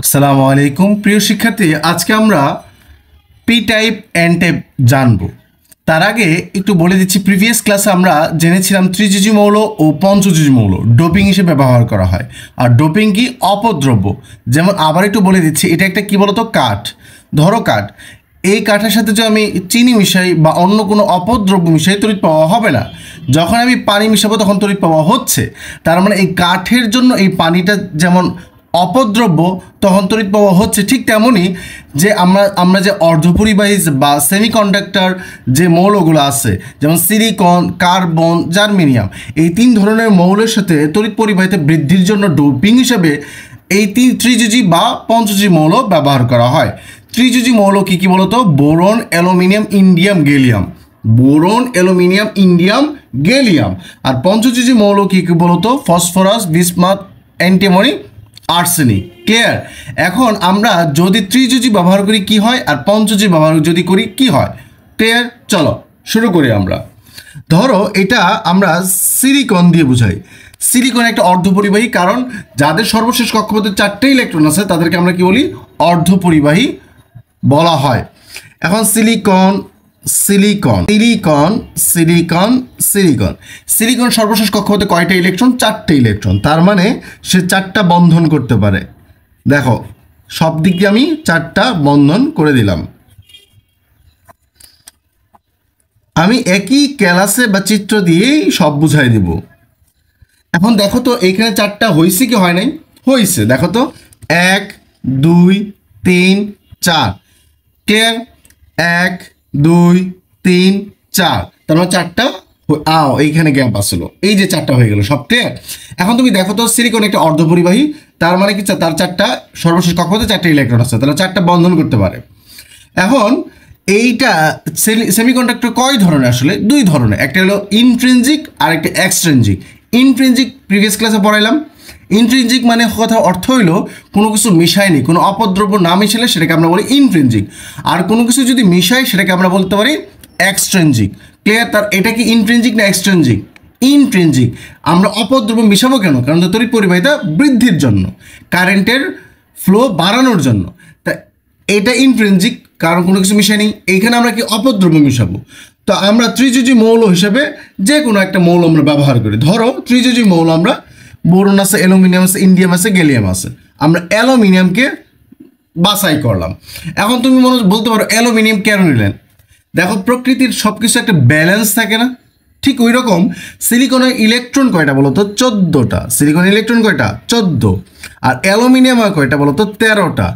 আসসালামু আলাইকুম প্রিয় শিক্ষার্থী, আজকে আমরা পি টাইপ এন টাইপ জানব। তার আগে একটু বলে দিচ্ছি, প্রিভিয়াস ক্লাসে আমরা জেনেছিলাম ত্রিযোজী মৌল ও পঞ্চযোজী মৌল ডোপিং হিসেবে ব্যবহার করা হয়। আর ডোপিং কি? অপদ্রব্য। যেমন আবার একটু বলে দিচ্ছি, এটা একটা কি বলতো? কাঠ। ধরো কাঠ, এই কাঠের সাথে যদি আমি চিনি মিশাই বা অন্য কোনো অপদ্রব্য মিশাই, তড়িৎ প্রবাহ হবে না। যখন আমি পানি মিশাবো তখন তড়িৎ প্রবাহ হচ্ছে। তার মানে এই কাঠের জন্য এই পানিটা যেমন অপদ্রব্য, তখন তড়িৎ প্রবাহ হচ্ছে। ঠিক তেমনই যে আমরা যে অর্ধপরিবাহী বা সেমিকন্ডাক্টর যে মৌলগুলো আছে, যেমন সিলিকন, কার্বন, জার্মেনিয়াম, এই তিন ধরনের মৌলের সাথে তড়িৎ পরিবাহিতা বৃদ্ধির জন্য ডোপিং হিসেবে এই ত্রিযোজী বা পঞ্চযোজী মৌল ব্যবহার করা হয়। ত্রিযোজী মৌল কি কি বলতো? Boron, aluminium, indium, gallium. Boron, aluminium, indium, gallium. আর পঞ্চযোজী মৌল কি কি বলতো? Phosphorus, bismuth, antimony, arsenic. Clear? এখন আমরা যদি ত্রিযোজী ব্যবহার করি কি হয়, আর পঞ্চযোজী ব্যবহার যদি করি কি হয়? ক্লিয়ার? চলো শুরু করি আমরা। ধরো এটা আমরা সিলিকন দিয়ে বুঝাই। সিলিকন একটা অর্ধপরিবাহী, কারণ যাদের সর্বশেষ কক্ষপথে 4টে ইলেকট্রন আছে তাদেরকে আমরা কি বলি? অর্ধপরিবাহী বলা হয়। এখন silicon, silicon, silicon, silicon, silicon. Silicon সর্বশেষ কক্ষপথে কয়টা ইলেকট্রন? 4টে ইলেকট্রন। তার মানে সে 4টা বন্ধন করতে পারে। দেখো সব দিক দিয়ে আমি 4টা বন্ধন করে দিলাম। আমি একই ক্লাসে বা চিত্র দিয়েই সব বুঝাই দিব। এখন দেখো তো এইখানে 4টা হয়েছে কি হয় নাই? হয়েছে। দেখো তো 1 2 3 4। ক্লিয়ার? 1 2 3 4। তার মানে 4টা এইখানে গ্যাপ আসলো, এই যে 4টা হয়ে গেল সব। ক্লিয়ার? এখন তুমি দেখো তো সিলিকন একটা অর্ধপরিবাহী, তার মানে কি তার 4টা সর্বশেষ কক্ষপথে 4টে ইলেকট্রন আছে, তাহলে 4টা বন্ধন করতে পারে। এখন এইটা সেমিকন্ডাক্টর কয় ধরনের? আসলে 2 ধরনের। একটা হলো ইন্ট্রিনজিক আর একটা এক্সট্রিনজিক। ইন্ট্রিনজিক প্রিভিয়াস ক্লাসে পড়াইলাম। ইন্ট্রিনজিক মানে কথা অর্থ হইলো কোনো কিছু মিশায়নি, কোনো অপদ্রব্য না মিশালে সেটাকে আমরা বলি ইন্ট্রিনজিক। আর কোনো কিছু যদি মিশাই সেটাকে আমরা বলতে পারি এক্সট্রিনজিক। ক্লিয়ার? তার এটা কি ইন্ট্রিনজিক না এক্সট্রিনজিক? ইন্ট্রিনজিক। আমরা অপদ্রব্য মিশাবো কেন? কারণ তড়িৎ পরিবাহিতা বৃদ্ধির জন্য, কারেন্টের ফ্লো বাড়ানোর জন্য। তা এটা ইন্ট্রিনজিক, কারণ কোনো কিছু মিশায়নি। এইখানে আমরা কি? অপদ্রব্য মিশাবো। তো আমরা ত্রিযোজী মৌল হিসেবে যে কোনো একটা মৌল আমরা ব্যবহার করি। ধরো ত্রিযোজী মৌল আমরা বোরন আছে, অ্যালুমিনিয়াম আছে, ইন্ডিয়াম আছে, গ্যালিয়াম আছে। আমরা অ্যালুমিনিয়ামকে বাছাই করলাম। এখন তুমি বলতে পারো অ্যালুমিনিয়াম কেন নিলেন? দেখো প্রকৃতির সব কিছু একটা ব্যালেন্স থাকে না? ঠিক ওই রকম সিলিকনের ইলেকট্রন কয়টা বলো তো? 14টা। সিলিকনের ইলেকট্রন কয়টা? 14। আর অ্যালুমিনিয়াম কয়টা বলো তো? 13টা।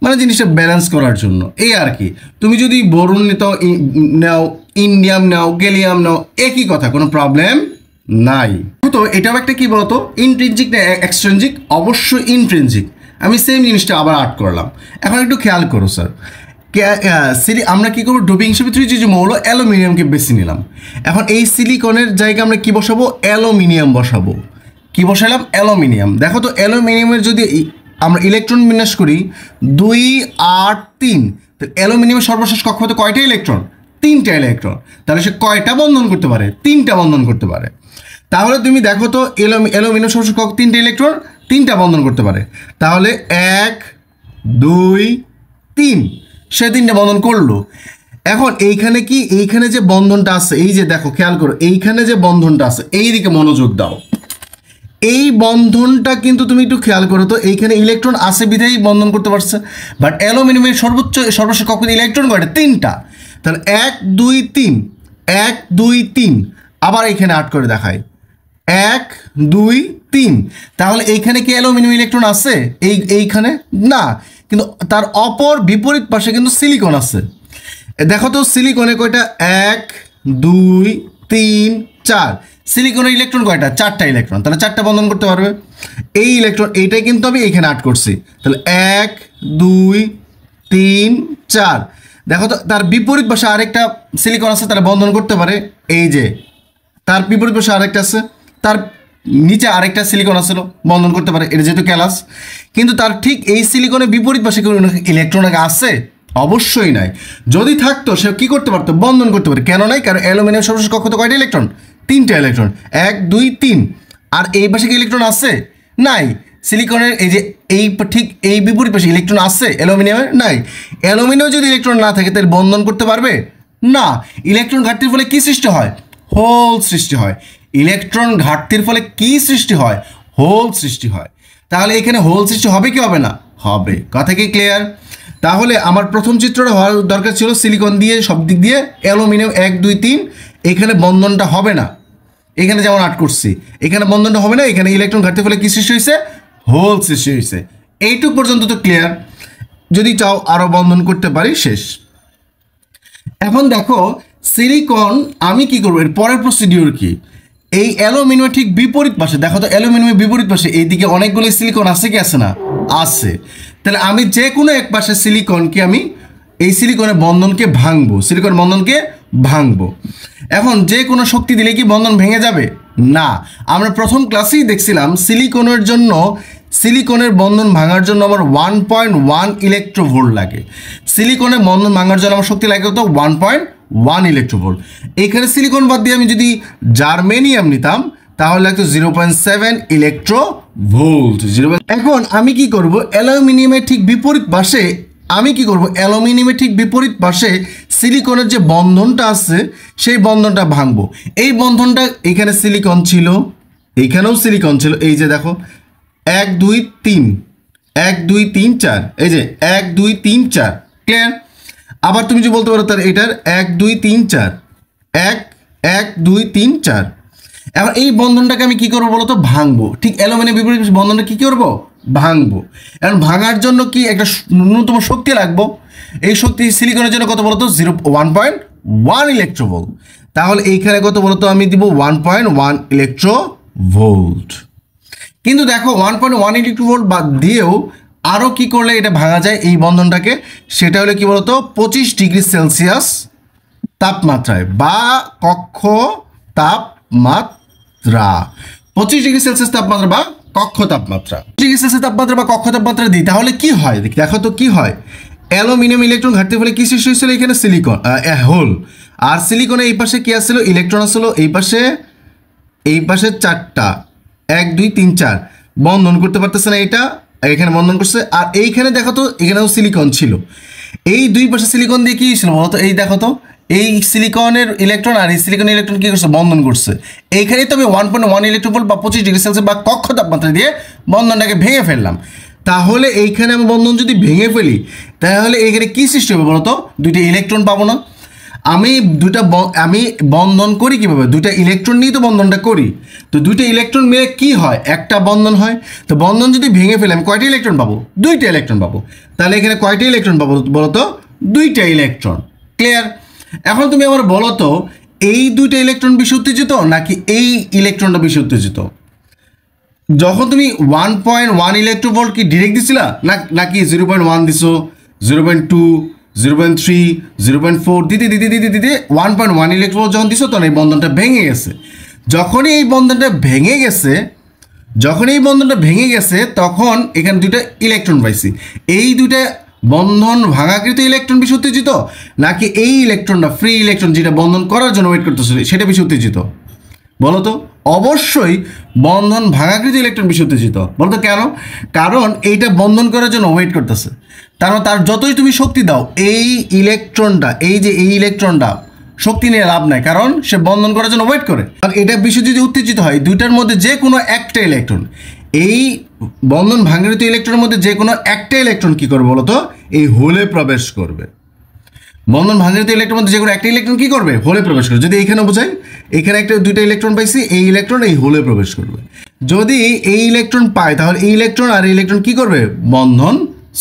মানে জিনিসটা ব্যালেন্স করার জন্য, এই আর কি। তুমি যদি বোরন নাও, ইন্ডিয়াম নাও, গ্যালিয়াম নাও, একই কথা, কোনো প্রবলেম নাই। তো এটাও একটা কি বলতো? ইন্ট্রিনজিক না এক্সট্রিনজিক? অবশ্যই ইন্ট্রিনজিক। আমি সেম জিনিসটা আবার আর্ট করলাম। এখন একটু খেয়াল করো স্যার, আমরা কি করবো? ডোপিং হিসেবে ত্রিযোজী মৌল অ্যালুমিনিয়ামকে বেছে নিলাম। এখন এই সিলিকনের জায়গায় আমরা কি বসাবো? অ্যালুমিনিয়াম বসাবো। কি বসালাম? অ্যালুমিনিয়াম। দেখো তো অ্যালুমিনিয়ামের যদি আমরা ইলেকট্রন বিন্যাস করি 2 8 3, তো অ্যালুমিনিয়ামের সর্বশেষ কক্ষপথে কয়টা ইলেকট্রন? 3টা ইলেকট্রন। তাহলে সে কয়টা বন্ধন করতে পারে? 3টা বন্ধন করতে পারে। তাহলে তুমি দেখো তো অ্যালুমিনিয়াম সর্বশেষ কক্ষ 3টা ইলেকট্রন, 3টা বন্ধন করতে পারে। তাহলে 1 2 3, সে 3টা বন্ধন করলো। এখন এইখানে কি? এইখানে যে বন্ধনটা আছে, এই যে দেখো খেয়াল করো, এইখানে যে বন্ধনটা আছে, এই দিকে মনোযোগ দাও। এই বন্ধনটা কিন্তু তুমি একটু খেয়াল করো তো, এইখানে ইলেকট্রন আছে বিধায় বন্ধন করতে পারছে। বাট অ্যালুমিনিয়ামের সর্বশেষ কক্ষপথে ইলেকট্রন কয়টা? 3টা। তাহলে 1 2 3, 1 2 3। আবার এইখানে আট করে দেখায় 1 2 3। তাহলে এইখানে কি অ্যালুমিনিয়াম ইলেকট্রন আছে? এইখানে না, কিন্তু তার অপর বিপরীত পাশে কিন্তু সিলিকন আছে। দেখো তো সিলিকনে কয়টা? 1 2 3 4। সিলিকনের ইলেকট্রন কয়টা? 4টা ইলেকট্রন। তাহলে 4টা বন্ধন করতে পারবে। এই ইলেকট্রন এইটাই কিন্তু আমি এইখানে আট করছি। তাহলে 1 2 3 4। দেখো তো তার বিপরীত পাশে আরেকটা সিলিকন আছে, তাহলে বন্ধন করতে পারে। এই যে তার বিপরীত পাশে আরেকটা আছে, তার নিচে আরেকটা সিলিকন আসলো, বন্ধন করতে পারে। এটা যেহেতু ক্যালাস, কিন্তু তার ঠিক এই সিলিকনের বিপরীত পাশে কোনো ইলেকট্রন আছে? অবশ্যই নাই। যদি থাকতো সে কি করতে পারতো? বন্ধন করতে পারে। কেন নাই? কারণ অ্যালুমিনিয়াম সর্বশেষ কক্ষপথে কয়টা ইলেকট্রন? 3টা ইলেকট্রন। 1 2 3। আর এই পাশে কি ইলেকট্রন আছে? নাই। সিলিকনের এই যে এই ঠিক এই বিপরীত পাশে ইলেকট্রন আছে অ্যালুমিনিয়ামের? নাই। অ্যালুমিনিয়ামে যদি ইলেকট্রন না থাকে তাহলে বন্ধন করতে পারবে না। ইলেকট্রন ঘাটতির ফলে কি সৃষ্টি হয়? হোল সৃষ্টি হয়। ইলেকট্রন ঘাটতির ফলে কি সৃষ্টি হয়? হোল সৃষ্টি হয়। তাহলে এখানে হোল সৃষ্টি হবে কি হবে না? হবে। কথা কি ক্লিয়ার? তাহলে আমার প্রথম চিত্রটা হওয়ার দরকার ছিল সিলিকন দিয়ে সব দিক দিয়ে, অ্যালুমিনিয়াম 1 2 3, এখানে বন্ধনটা হবে না। এখানে যেমন আট করছি, এখানে বন্ধনটা হবে না। এখানে ইলেকট্রন ঘাটতির ফলে কি সৃষ্টি হয়েছে? হোল সৃষ্টি হয়েছে। এইটুক পর্যন্ত তো ক্লিয়ার। যদি চাও আরও বন্ধন করতে পারি, শেষ। এখন দেখো সিলিকন আমি কি করবো, এর পরের প্রসিডিউর কি? এই অ্যালুমিনিয়ামের ঠিক বিপরীত পাশে দেখো তো, অ্যালুমিনিয়ামের বিপরীত পাশে এইদিকে অনেকগুলো সিলিকন আছে কি আছে না? আছে। তাহলে আমি যে কোনো এক পাশে সিলিকনকে আমি এই সিলিকনের বন্ধনকে ভাঙবো, সিলিকন বন্ধনকে ভাঙবো। এখন যে কোনো শক্তি দিলে কি বন্ধন ভেঙে যাবে? না। আমরা প্রথম ক্লাসেই দেখছিলাম সিলিকনের জন্য, সিলিকনের বন্ধন ভাঙার জন্য আমার 1.1 ইলেকট্রোভোল্ট লাগে। সিলিকনের বন্ধন ভাঙার জন্য আমার শক্তি লাগে তো 1.1 ইলেকট্রোভোল্ট। এখানে সিলিকন বাদ দিয়ে আমি যদি জার্মেনিয়াম নিতাম তাহলে লাগতো 0.7 ইলেকট্রোভোল্ট। এখন আমি কি করব, অ্যালুমিনিয়ামের ঠিক বিপরীত পাশে আমি কি করব, অ্যালুমিনিয়ামের ঠিক বিপরীত পাশে সিলিকনের যে বন্ধনটা আছে সেই বন্ধনটা ভাঙবো। এই বন্ধনটা এখানে সিলিকন ছিল, এইখানেও সিলিকন ছিল। এই যে দেখো 1 2 3, 1 2 3 4, এই যে 1 2 3 4, ক্লিয়ার? আবার তুমি যদি বলতে পারো তার এটার 1 2 3 4, 1 1 2 3 4। এখন এই বন্ধনটাকে আমি কি করবো বলো তো? ভাঙবো। ঠিক অ্যালুমিনিয়াম বিপরীত বন্ধনটা কি করবো? ভাঙবো। এখন ভাঙার জন্য কি একটা ন্যূনতম শক্তি লাগবো। এই শক্তি সিলিকনের জন্য কত বলতো? 1.1 ইলেকট্রোভোল্ট। তাহলে এইখানে কত বলতো? আমি দিব 1.1 ইলেকট্রোভোল্ট। কিন্তু দেখো 1.1 ইলেকট্রোভোল্ট বাদ দিয়েও আরও কি করলে এটা ভাঙা যায় এই বন্ধনটাকে? সেটা হলো কি বলতো? 25 ডিগ্রি সেলসিয়াস তাপমাত্রায় বা কক্ষ তাপমাত্রা, 25 ডিগ্রি সেলসিয়াস তাপমাত্রা বা কক্ষ তাপমাত্রা, ডিগ্রি সেলসিয়াস তাপমাত্রা বা কক্ষ তাপমাত্রা দিই তাহলে কি হয়? দেখো তো কি হয়। অ্যালুমিনিয়াম ইলেকট্রন ঘাটতির ফলে কি সৃষ্টি হয়েছিল? এখানে সিলিকন হোল। আর সিলিকনের এই পাশে কি আসছিল? ইলেকট্রন আসছিল। এই পাশে 4টা, 1 2 3 4 বন্ধন করতে পারতেছে না, এটা এখানে বন্ধন করছে। আর এইখানে দেখো তো এখানেও সিলিকন ছিল। এই দুই পাশে সিলিকন দিয়ে কি ছিল বলতো? এই দেখো তো, এই সিলিকনের ইলেকট্রন আর এই সিলিকনের ইলেকট্রন কি করছে? বন্ধন করছে। এইখানেই তো আমি 1.1 ইলেকট্রোভোল্ট বা 25 ডিগ্রি সেলসিয়াস বা কক্ষ তাপমাত্রা দিয়ে বন্ধনটাকে ভেঙে ফেললাম। তাহলে এইখানে আমি বন্ধন যদি ভেঙে ফেলি তাহলে এইখানে কি সৃষ্টি হবে বলতো? দুইটা ইলেকট্রন পাবো না। আমি বন্ধন করি কিভাবে? দুইটা ইলেকট্রন নিয়ে তো বন্ধনটা করি। তো দুইটা ইলেকট্রন মিলে কি হয়? একটা বন্ধন হয়। তো বন্ধন যদি ভেঙে ফেলে আমি কয়টা ইলেকট্রন পাবো? দুইটা ইলেকট্রন পাবো। তাহলে এখানে কয়টা ইলেকট্রন পাবো বলো তো? দুইটা ইলেকট্রন। ক্লিয়ার? এখন তুমি আমার বলো তো, এই দুইটা ইলেকট্রন বেশি উত্তেজিত নাকি এই ইলেকট্রনটা বেশি উত্তেজিত? যখন তুমি 1.1 ইলেকট্রোভোল্ট কি ডিরেক্ট দিছিলা নাকি 0.1 দিছো, 0.2, 0.3, 0.4 দিতে 1.1 ইলেকট্রোভোল্ট যখন দিছো তখন এই বন্ধনটা ভেঙে গেছে। যখনই এই বন্ধনটা ভেঙে গেছে তখন এখানে দুইটা ইলেকট্রন পাইছি। এই দুইটা বন্ধন ভাঙাকৃত ইলেকট্রন বেশি উত্তেজিত নাকি এই ইলেকট্রনটা ফ্রি ইলেকট্রন যেটা বন্ধন করার জন্য ওয়েট করতেছে সেটা বেশি উত্তেজিত? বলো তো? অবশ্যই বন্ধন ভাঙাকৃত ইলেকট্রন বেশি উত্তেজিত। বলো তো কেন? কারণ এইটা বন্ধন করার জন্য ওয়েট করতেছে। কারণ তার যতই তুমি শক্তি দাও এই ইলেকট্রনটা শক্তি নিয়ে লাভ নাই, কারণ সে বন্ধন করার জন্য ওয়েট করে। আর এটা বেশি যদি উত্তেজিত হয় দুইটার মধ্যে যে কোনো একটা ইলেকট্রন, এই বন্ধন ভাঙাকৃত ইলেকট্রনের মধ্যে যে কোনো একটা ইলেকট্রন কি করবে বলো তো? এই হোলে প্রবেশ করবে। বন্ধন ভাঙাকৃত ইলেকট্রনের মধ্যে যে কোনো একটা ইলেকট্রন কি করবে? হোলে প্রবেশ করবে। যদি এইখানে বোঝাই, এখানে দুইটা ইলেকট্রন পাইছি, এই ইলেকট্রন এই হোলে প্রবেশ করবে। যদি এই ইলেকট্রন পায় তাহলে এই ইলেকট্রন আর ইলেকট্রন কি করবে? বন্ধন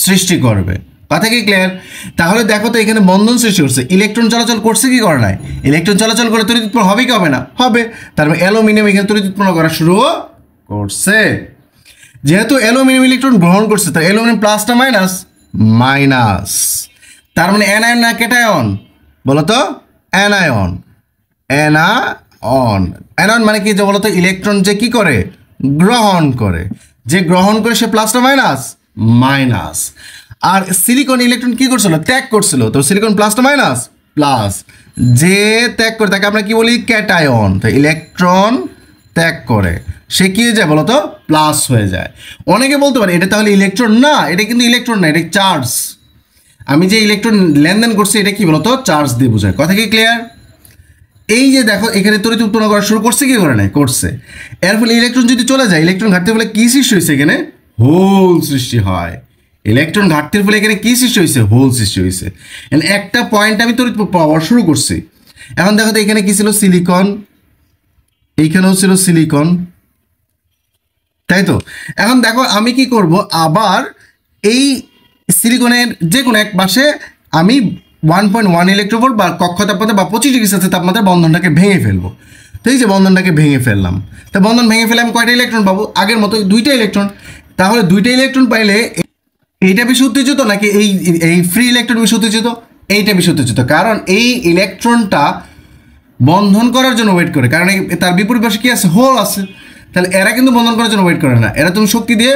সৃষ্টি করবে। কথা কি ক্লিয়ার? তাহলে দেখো তো এখানে বন্ধন সৃষ্টি করছে, ইলেকট্রন চলাচল করছে কি করে নাই? ইলেকট্রন চলাচল করে তড়িৎ উৎপন্ন হবে কি হবে না? হবে। তারপর অ্যালুমিনিয়াম এখানে তড়িৎ উৎপন্ন করা শুরু করছে। যেহেতু অ্যালুমিনিয়াম ইলেকট্রন গ্রহণ করছে তার অ্যালুমিনিয়াম প্লাসটা মাইনাস, তার মানে অ্যানায়ন না ক্যাটায়ন? বলো তো? অ্যানায়ন মানে কি? যে বলো তো ইলেকট্রন যে কি করে? গ্রহণ করে। যে গ্রহণ করে সে প্লাসটা মাইনাস। আর সিলিকন ইলেকট্রন কি করছিল? ত্যাগ করছিল। তো সিলিকন প্লাসটা প্লাস। যে ত্যাগ করে তাকে আমরা কি বলি? ক্যাটায়ন। তো ইলেকট্রন ত্যাগ করে সে কি হয়ে যায় বলো তো, প্লাস হয়ে যায়। অনেকে বলতে পারে এটা তাহলে ইলেকট্রন না, এটা কিন্তু ইলেকট্রন না, এটা চার্জ। আমি যে ইলেকট্রন লেনদেন করছি এটা কি বলতো, চার্জ দিয়ে বোঝায়। কথা কি ক্লিয়ার? এই যে দেখো এখানে তড়িৎ উৎপন্ন করা শুরু করছে কি করে নাই, করছে। এর ফলে ইলেকট্রন যদি চলে যায়, ইলেকট্রন ঘাটতির ফলে কি সৃষ্টি হয়েছে, এখানে হোল সৃষ্টি হয়। ইলেকট্রন ঘাটতির ফলে এখানে কি সৃষ্টি হয়েছে, হোল সৃষ্টি হয়েছে। একটা পয়েন্ট আমি তড়িৎ পাওয়া শুরু করছি। এখন দেখো তো এখানে কি ছিল, সিলিকন, এইখানেও ছিল সিলিকন, তাই তো। এখন দেখো আমি কি করব, আবার এই সিলিকনের যে কোনো এক পাশে আমি 1.1 ইলেকট্রোভোল্ট বা কক্ষ তাপমাত্রা বা 25 ডিগ্রি সেলসিয়াস তাপমাত্রার বন্ধনটাকে ভেঙে ফেলবো। তো এই যে বন্ধনটাকে ভেঙে ফেললাম, তো বন্ধন ভেঙে ফেলে আমি কয়টা ইলেকট্রন পাবো, আগের মতো 2টা ইলেকট্রন। তাহলে 2টা ইলেকট্রন পাইলে এইটা বেশি উত্তেজিত নাকি এই এই ফ্রি ইলেকট্রন বেশি উত্তেজিত? এইটা বেশি উত্তেজিত, কারণ এই ইলেকট্রনটা বন্ধন করার জন্য ওয়েট করে, কারণ তার বিপরীত পাশে কি আছে, হোল আছে। তাহলে এরা কিন্তু বন্ধন করার জন্য ওয়েট করে না, এরা তুমি শক্তি দিয়ে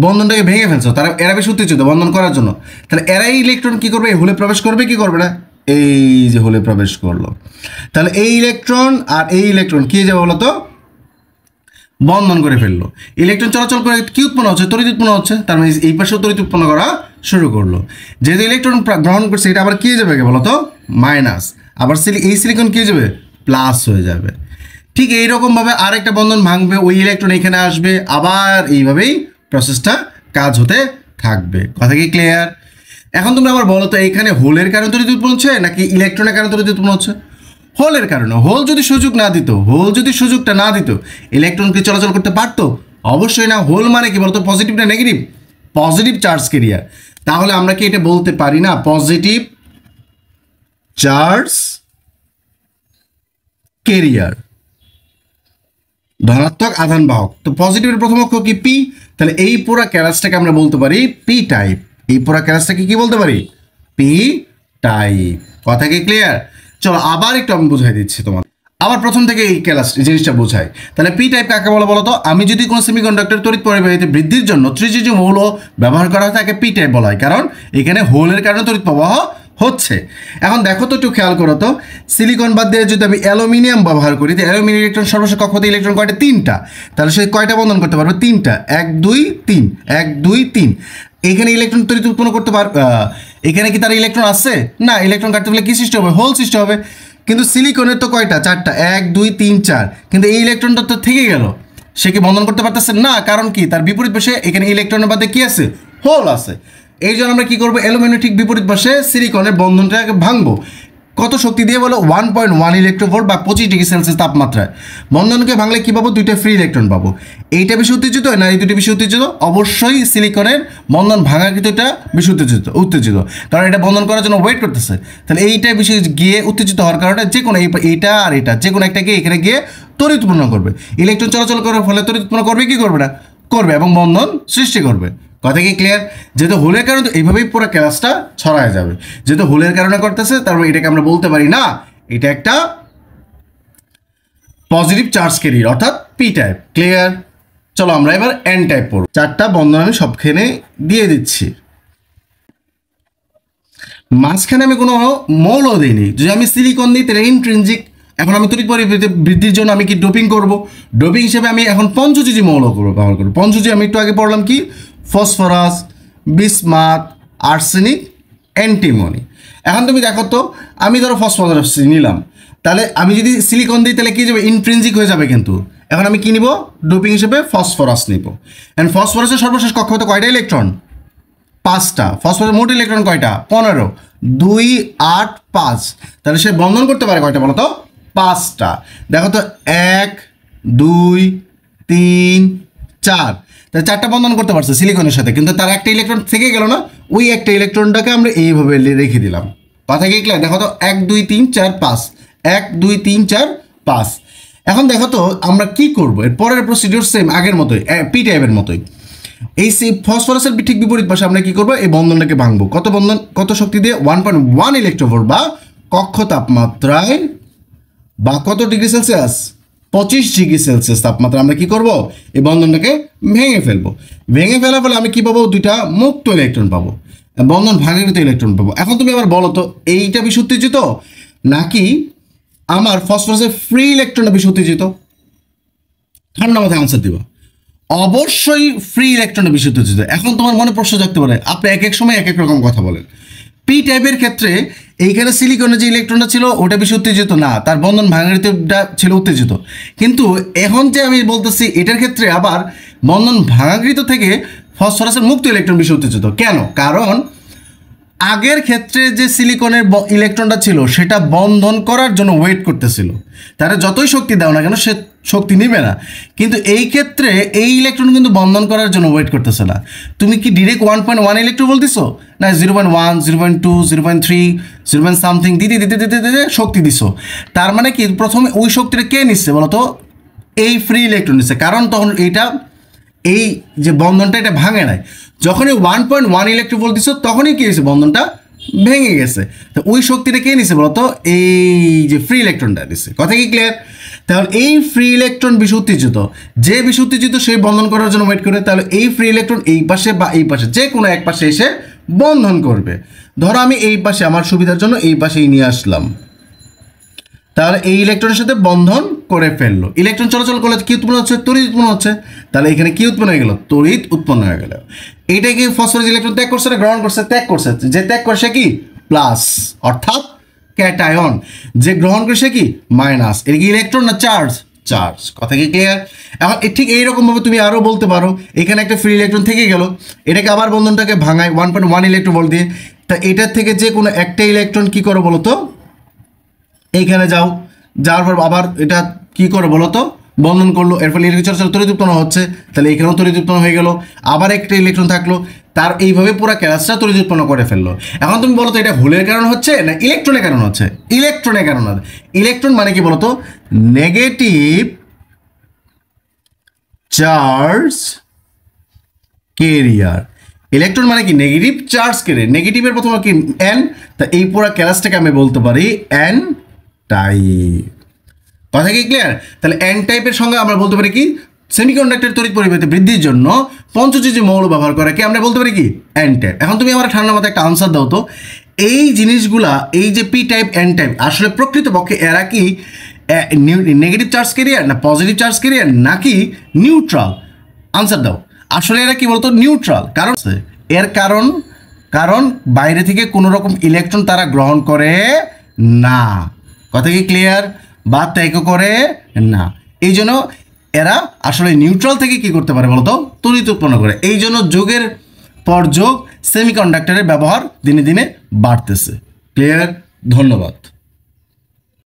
বন্ধনটাকে ভেঙে ফেলছো, তারা এরা বেশি উত্তেজিত বন্ধন করার জন্য। তাহলে এরাই ইলেকট্রন কি করবে, হোলে প্রবেশ করবে কি করবে না, এই যে হোলে প্রবেশ করলো। তাহলে এই ইলেকট্রন আর এই ইলেকট্রন কি যাবে বলো তো, বন্ধন করে ফেললো। ইলেকট্রন চলাচল করে কি উৎপন্ন হচ্ছে, তড়িৎ উৎপন্ন হচ্ছে। তার মানে এই পাশেও তড়িৎ উৎপন্ন করা শুরু করলো। যেহেতু ইলেকট্রন গ্রহণ করছে, এটা আবার কি যাবে বলো তো, মাইনাস। আবার এই সিলিকন কি যাবে, প্লাস হয়ে যাবে। ঠিক এইরকমভাবে আরেকটা বন্ধন ভাঙবে, ওই ইলেকট্রন এখানে আসবে, আবার এইভাবেই প্রসেসটা কাজ হতে থাকবে। কথা কি ক্লিয়ার? এখন তোমরা আবার বলো তো, এখানে হোলের কারণে তড়িৎ উৎপন্ন হচ্ছে নাকি ইলেকট্রনের কারণে তড়িৎ উৎপন্ন হচ্ছে? হোলের কারণে। হোল যদি সুযোগ না দিত, হোল যদি সুযোগটা না দিত, ইলেকট্রন কি চলাচল করতে পারতো? অবশ্যই না। হোল মানে কি বলতো, পজিটিভ না নেগেটিভ? Positive charge carrier. তাহলে আমরা কি এটা বলতে পারি না, পজিটিভ চার্জ ক্যারিয়ার, ধনাত্মক আধান বাহক। তো পজিটিভের প্রথম অক্ষর কি, পি। তাহলে এই পুরো ক্যালাসটাকে আমরা বলতে পারি পি টাইপ। এই পুরো ক্যালাসটাকে কি বলতে পারি, পি টাইপ। কথা কি ক্লিয়ার? চলো আবার একটু আমি বুঝাই দিচ্ছি তোমার, আবার প্রথম থেকে এই ক্লাস জিনিসটা বোঝাই। তাহলে পি টাইপ কাকে বলে বলো তো, আমি যদি কোনো সেমিকন্ডাক্টর তড়িৎ পরিবাহিতা বৃদ্ধির জন্য ত্রিজিজি মৌল ব্যবহার করা হয় তাকে পি টাইপ বলা হয়, কারণ এখানে হোলের কারণে তড়িৎ প্রবাহ হচ্ছে। এখন দেখো তো, একটু খেয়াল করো তো, সিলিকন বাদ দিয়ে যদি আমি অ্যালুমিনিয়াম ব্যবহার করি, তো অ্যালুমিনিয়াম ইলেকট্রন সর্বশেষ কক্ষপথে ইলেকট্রন কয়টা, 3টা। তাহলে সে কয়টা বন্ধন করতে পারবে, 3টা। 1 2 3, 1 2 3। এখানে ইলেকট্রন তড়িৎ উৎপন্ন করতে পারবে, এখানে কি তার ইলেকট্রন আছে না, ইলেকট্রন কাটতে গেলে কি সৃষ্টি হবে, হোল সৃষ্টি হবে। কিন্তু সিলিকনের তো কয়টা, 4টা, 1 2 3 4। কিন্তু এই ইলেকট্রনটা তো থেকে গেল, সে কি বন্ধন করতে পারতেছে না, কারণ কি তার বিপরীত পাশে এখানে ইলেকট্রনের বাদে কি আছে, হোল আছে। এই জন্য আমরা কি করবো, অ্যালুমিনিয়ামের ঠিক বিপরীত পাশে সিলিকনের বন্ধনটাকে ভাঙবো। কত শক্তি দিয়ে বলো, 1.1 ইলেকট্রোভোল্ট বা 25 ডিগ্রি সেলসিয়াস তাপমাত্রায়। বন্ধনকে ভাঙলে কি পাবো, 2টা ফ্রি ইলেকট্রন পাবো। এইটা বেশি উত্তেজিত না এই দুটি বেশি উত্তেজিত? অবশ্যই সিলিকনের বন্ধন ভাঙা কিন্তু এটা বেশি উত্তেজিত, কারণ এটা বন্ধন করার জন্য ওয়েট করতেছে। তাহলে এইটা বেশি গিয়ে উত্তেজিত হওয়ার কারণে যে কোনো এইটা আর এটা যে কোনো একটা গিয়ে এখানে গিয়ে তড়িৎ উৎপন্ন করবে। ইলেকট্রন চলাচল করার ফলে তড়িৎ উৎপন্ন করবে কি করবে না, করবে, এবং বন্ধন সৃষ্টি করবে। কথা কি ক্লিয়ার? যেহেতু হোলের কারণে তো এইভাবেই পুরো ক্লাসটা ছড়ায় যাবে। যেহেতু হোলের কারণে করতেছে, তারপর এটাকে আমরা বলতে পারি না এটা একটা পজিটিভ চার্জ ক্যারিয়ার, অর্থাৎ পি টাইপ। ক্লিয়ার? চলো আমরা এবার এন টাইপ পড়ব। 4টা বন্ধন আমি সবখানে দিয়ে দিচ্ছি, মাঝখানে আমি কোনো মৌল দিইনি। যদি আমি সিলিকন দিই তাহলে ইন্ট্রিনজিক। এখন আমি তড়িৎ পরিবাহিতা বৃদ্ধির জন্য আমি কি ডোপিং করব, ডোপিং হিসেবে আমি এখন পঞ্চযোজী মৌল ব্যবহার করবো। পঞ্চযোজী আমি একটু আগে পড়লাম কি, ফসফরাস, বিসমাথ, আর্সেনিক, অ্যান্টিমনি। এখন তুমি দেখো তো, আমি ধরো ফসফরাস নিলাম, তাহলে আমি যদি সিলিকন দিই তাহলে কি যাবে, ইন্ট্রিনজিক হয়ে যাবে। কিন্তু এখন আমি কি নিব, ডোপিং হিসেবে ফসফরাস নিব। অ্যান্ড ফসফরাসের সর্বশেষ কক্ষপথে কয়টা ইলেকট্রন, 5টা। ফসফরাসের মোট ইলেকট্রন কয়টা, 15। 2 8 5। তাহলে সে বন্ধন করতে পারে কয়টা বলো তো, 5টা। দেখো তো, 1 2 3 4। তাহলে 4টা বন্ধন করতে পারছে সিলিকনের সাথে, কিন্তু তার একটা ইলেকট্রন থেকে গেল না, ওই একটা ইলেকট্রনটাকে আমরা এইভাবে রেখে দিলাম। কথা কি ক্লিয়ার? দেখো তো, 1 2 3 4 5, 1 2 3 4 5। এখন দেখো তো আমরা কি করবো, এর পরের প্রসিডিওর সেম আগের মতোই, পি টাইপের মতোই। এই ফসফরাসের ঠিক বিপরীত পাশে আমরা কি করবো, এই বন্ধনটাকে ভাঙবো। কত শক্তি দিয়ে, 1.1 ইলেকট্রোভোল্ট বা কক্ষ তাপমাত্রায়, বা কত ডিগ্রি সেলসিয়াস, 25 ডিগ্রি সেলসিয়াস তাপমাত্রা আমরা কি করব, এই বন্ধনটাকে ভেঙে ফেলবো। ভেঙে ফেলার ফলে আমি কি পাবো, 2টা মুক্ত ইলেকট্রন পাবো, বন্ধন ভাঙাকৃত ইলেকট্রন পাবো। এখন তুমি আবার বলো তো, এইটা বেশি উত্তেজিত নাকি আমার ফসফরাসের ফ্রি ইলেকট্রনটা বেশি উত্তেজিত? ঠান্ডা মাথায় আনসার দিবা। অবশ্যই ফ্রি ইলেকট্রনে বেশি উত্তেজিত। এখন তোমার মনে প্রশ্ন জাগতে পারে, আপনি এক এক সময় এক এক রকম কথা বলেন। পি টাইপের ক্ষেত্রে এইখানে সিলিকনের যে ইলেকট্রনটা ছিল ওটা বেশি উত্তেজিত না, তার বন্ধন ভাঙারিতটা ছিল উত্তেজিত। কিন্তু এখন যে আমি বলতেছি এটার ক্ষেত্রে আবার বন্ধন ভাঙাকৃত থেকে ফসফরাসের মুক্ত ইলেকট্রন বেশি উত্তেজিত। কেন? কারণ আগের ক্ষেত্রে যে সিলিকনের ইলেকট্রনটা ছিল সেটা বন্ধন করার জন্য ওয়েট করতেছিল, তারা যতই শক্তি দাও না কেন সে শক্তি নেবে না। কিন্তু এই ক্ষেত্রে এই ইলেকট্রন কিন্তু বন্ধন করার জন্য ওয়েট করতেছে না। তুমি কি ডিরেক্ট 1.1 ইলেকট্রন বলতেছো না 0.1 0.2 0.3 0. সামথিং দিতে দিতে দিতে দিতে শক্তি দিছো। তার মানে কি প্রথমে ওই শক্তিটা কে নিচ্ছে বলতো? এই ফ্রি ইলেকট্রন নিচ্ছে, কারণ তখন এইটা এই যে বন্ধনটা এটা ভাঙে নাই। যখনই 1.1 ইলেকট্রন ভোল্ট দিচ্ছ তখনই কি হয়েছে? বন্ধনটা ভেঙে গেছে। তো ওই শক্তিটা কে নিছে বলতো? এই যে ফ্রি ইলেকট্রনটা দিচ্ছে। কথা কি ক্লিয়ার? তাহলে এই ফ্রি ইলেকট্রন বেশি উত্তেজিত, যে বেশি উত্তেজিত সেই বন্ধন করার জন্য ওয়েট করে। তাহলে এই ফ্রি ইলেকট্রন এই পাশে বা এই পাশে যে কোনো এক পাশে এসে বন্ধন করবে। ধরো আমি এই পাশে আমার সুবিধার জন্য এই পাশেই নিয়ে আসলাম, তাহলে এই ইলেকট্রনের সাথে বন্ধন করে ফেললো। ইলেকট্রন চলাচল করলে কি উৎপন্ন হচ্ছে? তড়িৎ উৎপন্ন হচ্ছে। তাহলে এখানে কি উৎপন্ন হয়ে গেল? তড়িৎ উৎপন্ন হয়ে গেল। এইটাই কি ফসফরাস ইলেকট্রন ত্যাগ করছে না গ্রহণ করছে? ত্যাগ করছে। যে ত্যাগ করছে কি প্লাস, অর্থাৎ ক্যাটায়ন। যে গ্রহণ করছে কি মাইনাস। এর কি ইলেকট্রন না চার্জ? চার্জ। কথা কি ক্লিয়ার? এখন ঠিক এইরকম ভাবে তুমি আরও বলতে পারো, এখানে একটা ফ্রি ইলেকট্রন থেকে গেল, এটাকে আবার বন্ধনটাকে ভাঙায় 1.1 ইলেকট্রন ভোল্ট দিয়ে। তা এটার থেকে যে কোনো একটা ইলেকট্রন কি করো বলো তো? এইখানে যাও, যাওয়ার পর আবার এটা কি করে বলো তো? বন্ধন করলো, এর ফলে ইলেকট্রন চলাচল তড়িৎ উৎপন্ন হচ্ছে। তাহলে এখানেও তড়িৎ উৎপন্ন হয়ে গেল, আবার একটা ইলেকট্রন থাকলো, তার এইভাবে পুরো ক্লাসটা তড়িৎ উৎপন্ন করে ফেললো। এখন তুমি বলো তো এটা হোলের কারণ হচ্ছে না ইলেকট্রনের কারণ হচ্ছে? ইলেকট্রনের কারণ হবে। ইলেকট্রন মানে কি বলতো? Negative charge carrier. ইলেকট্রন মানে কি? Negative charge carrier. নেগেটিভের প্রথমে কি এন, তা এই পুরো ক্লাসটাকে আমি বলতে পারি এন টাইপ। কথা কি ক্লিয়ার? তাহলে এন টাইপের সঙ্গে আমরা বলতে পারি কি? সেমিকন্ডাক্টর তড়িৎ পরিবাহিতা বৃদ্ধির জন্য পঞ্চযোজী মৌল ব্যবহার করে কি আমরা বলতে পারি কি? N type. এখন তুমি আমার ঠান্ডা মাথায় একটা আনসার দাও তো, এই জিনিসগুলা এই যে পি টাইপ এন টাইপ আসলে প্রকৃতপক্ষে এরা কি নেগেটিভ চার্জ ক্যারিয়ার না পজিটিভ চার্জ ক্যারিয়ার নাকি নিউট্রাল? আনসার দাও। আসলে এরা কি বলতো? নিউট্রাল। কারণ এর কারণ কারণ বাইরে থেকে কোনো রকম ইলেকট্রন তারা গ্রহণ করে না। কথা কি ক্লিয়ার? বা ত্যাগ করে না। এই জন্য এরা আসলে নিউট্রাল থেকে কি করতে পারে বলতো? তড়িৎ উৎপন্ন করে। এই জন্য যোগের পর যোগ সেমিকন্ডাক্টরের ব্যবহার দিনে দিনে বাড়তেছে। ক্লিয়ার? ধন্যবাদ।